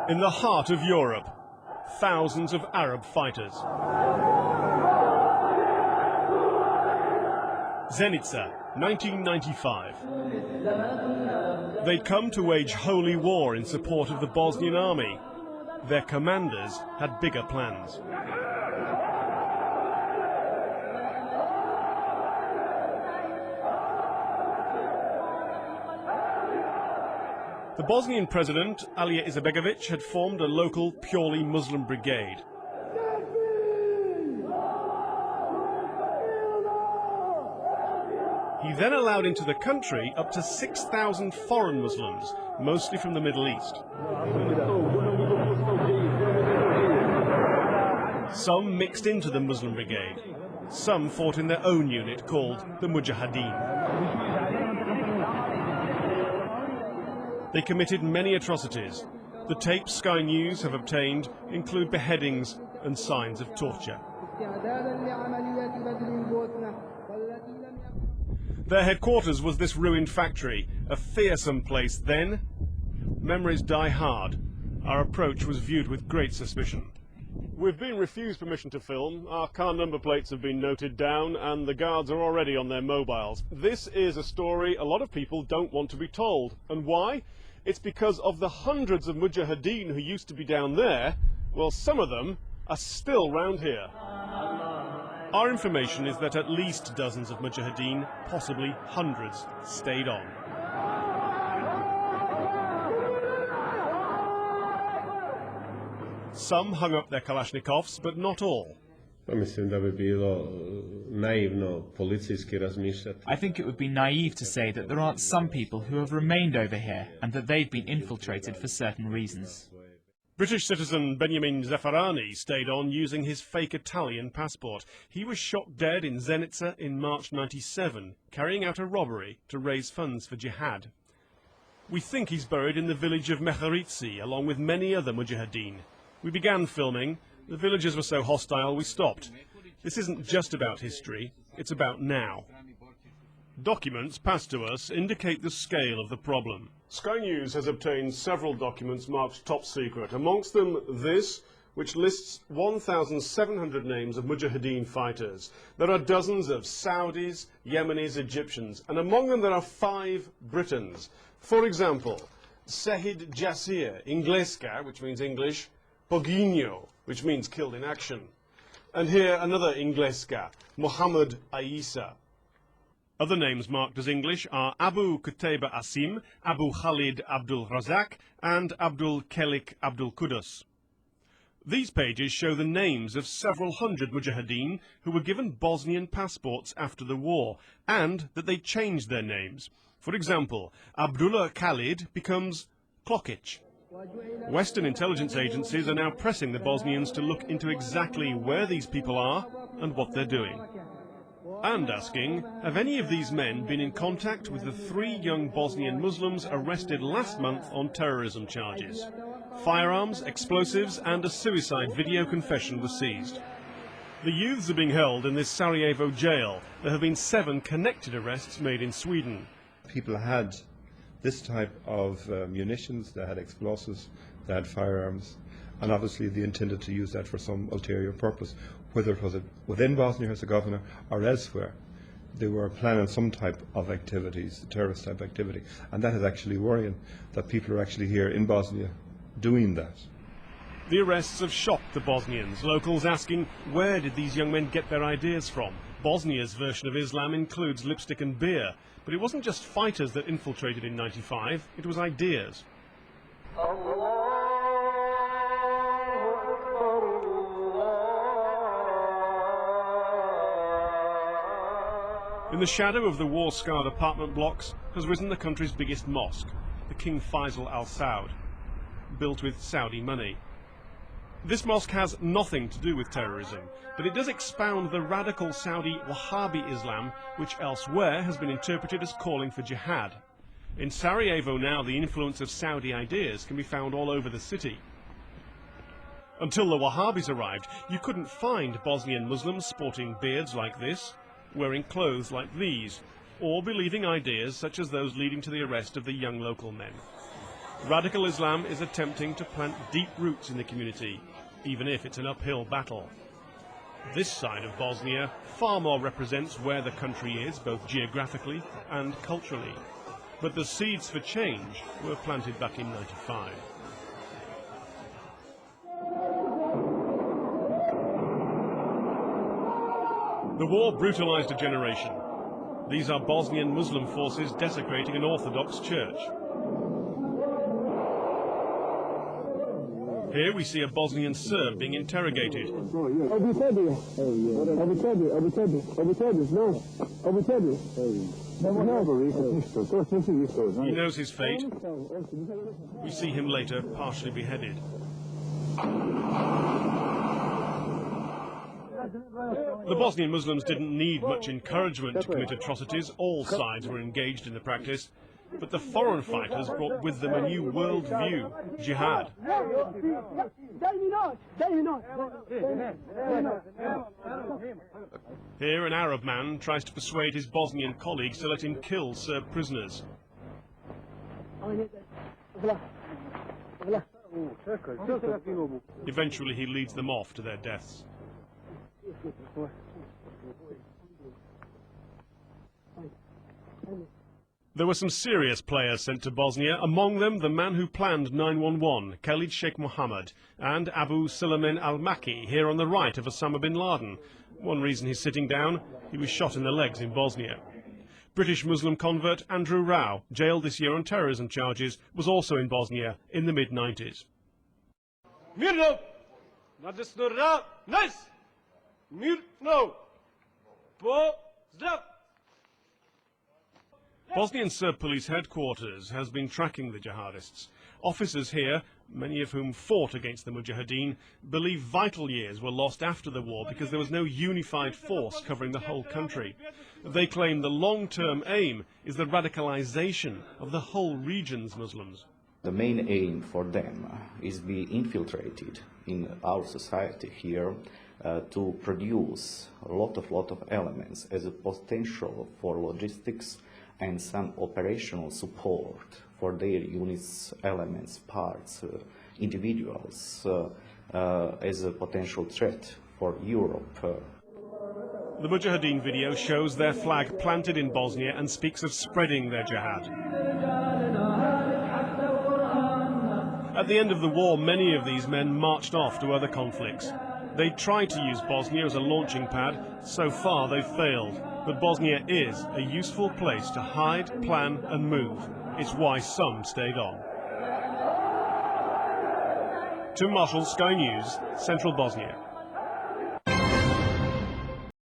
In the heart of Europe, thousands of Arab fighters. Zenica, 1995. They'd come to wage holy war in support of the Bosnian army. Their commanders had bigger plans. The Bosnian president, Alija Izetbegovic, had formed a local, purely Muslim brigade. He then allowed into the country up to 6,000 foreign Muslims, mostly from the Middle East. Some mixed into the Muslim brigade. Some fought in their own unit called the Mujahideen. They committed many atrocities. The tapes Sky News have obtained include beheadings and signs of torture. Their headquarters was this ruined factory, a fearsome place then. Memories die hard. Our approach was viewed with great suspicion. We've been refused permission to film, our car number plates have been noted down, and the guards are already on their mobiles. This is a story a lot of people don't want to be told. And why? It's because of the hundreds of Mujahideen who used to be down there, well, some of them are still round here. Our information is that at least dozens of Mujahideen, possibly hundreds, stayed on. Some hung up their Kalashnikovs, but not all. I think it would be naive to say that there aren't some people who have remained over here and that they've been infiltrated for certain reasons. British citizen Benjamin Zaffarani stayed on using his fake Italian passport. He was shot dead in Zenica in March '97, carrying out a robbery to raise funds for jihad. We think he's buried in the village of Meherici, along with many other Mujahideen. We began filming. The villagers were so hostile we stopped. This isn't just about history, it's about now. Documents passed to us indicate the scale of the problem. Sky News has obtained several documents marked top secret, amongst them this, which lists 1,700 names of Mujahideen fighters. There are dozens of Saudis, Yemenis, Egyptians, and among them there are 5 Britons. For example, Sehid Jasir, Ingleska, which means English, Poginho, which means killed in action. And here another Ingleska, Mohammed Aisa. Other names marked as English are Abu Qutayba Asim, Abu Khalid Abdul Razak, and Abdul Kelik Abdul Qudus. These pages show the names of several hundred Mujahideen who were given Bosnian passports after the war, and that they changed their names. For example, Abdullah Khalid becomes Klokic. Western intelligence agencies are now pressing the Bosnians to look into exactly where these people are and what they're doing. And asking, have any of these men been in contact with the 3 young Bosnian Muslims arrested last month on terrorism charges? Firearms, explosives, and a suicide video confession were seized. The youths are being held in this Sarajevo jail. There have been 7 connected arrests made in Sweden. People had this type of munitions, they had explosives, they had firearms, and obviously they intended to use that for some ulterior purpose, whether it was within Bosnia-Herzegovina or elsewhere. They were planning some type of activities, terrorist type activity, and that is actually worrying, that people are actually here in Bosnia doing that. The arrests have shocked the Bosnians, locals asking, where did these young men get their ideas from? Bosnia's version of Islam includes lipstick and beer, but it wasn't just fighters that infiltrated in '95, it was ideas. In the shadow of the war-scarred apartment blocks has risen the country's biggest mosque, the King Faisal Al Saud, built with Saudi money. This mosque has nothing to do with terrorism, but it does expound the radical Saudi Wahhabi Islam, which elsewhere has been interpreted as calling for jihad. In Sarajevo now, the influence of Saudi ideas can be found all over the city. Until the Wahhabis arrived, you couldn't find Bosnian Muslims sporting beards like this, wearing clothes like these, or believing ideas such as those leading to the arrest of the young local men. Radical Islam is attempting to plant deep roots in the community, even if it's an uphill battle. This side of Bosnia far more represents where the country is, both geographically and culturally. But the seeds for change were planted back in '95. The war brutalized a generation. These are Bosnian Muslim forces desecrating an Orthodox church. Here we see a Bosnian Serb being interrogated. He knows his fate. We see him later partially beheaded. The Bosnian Muslims didn't need much encouragement to commit atrocities. All sides were engaged in the practice. But the foreign fighters brought with them a new world view, jihad. Here an Arab man tries to persuade his Bosnian colleagues to let him kill Serb prisoners. Eventually he leads them off to their deaths. There were some serious players sent to Bosnia, among them the man who planned 9/11, Khalid Sheikh Mohammed, and Abu Suleiman al-Maki, here on the right of Osama bin Laden. One reason he's sitting down, he was shot in the legs in Bosnia. British Muslim convert Andrew Rao, jailed this year on terrorism charges, was also in Bosnia in the mid-90s. Bosnian Serb police headquarters has been tracking the jihadists. Officers here, many of whom fought against the Mujahideen, believe vital years were lost after the war because there was no unified force covering the whole country. They claim the long-term aim is the radicalization of the whole region's Muslims. The main aim for them is be infiltrated in our society here to produce a lot of elements as a potential for logistics and some operational support for their units, elements, parts, individuals, as a potential threat for Europe. The Mujahideen video shows their flag planted in Bosnia and speaks of spreading their jihad. At the end of the war, many of these men marched off to other conflicts. They tried to use Bosnia as a launching pad. So far, they've failed. But Bosnia is a useful place to hide, plan and move. It's why some stayed on. Tim Marshall, Sky News, Central Bosnia.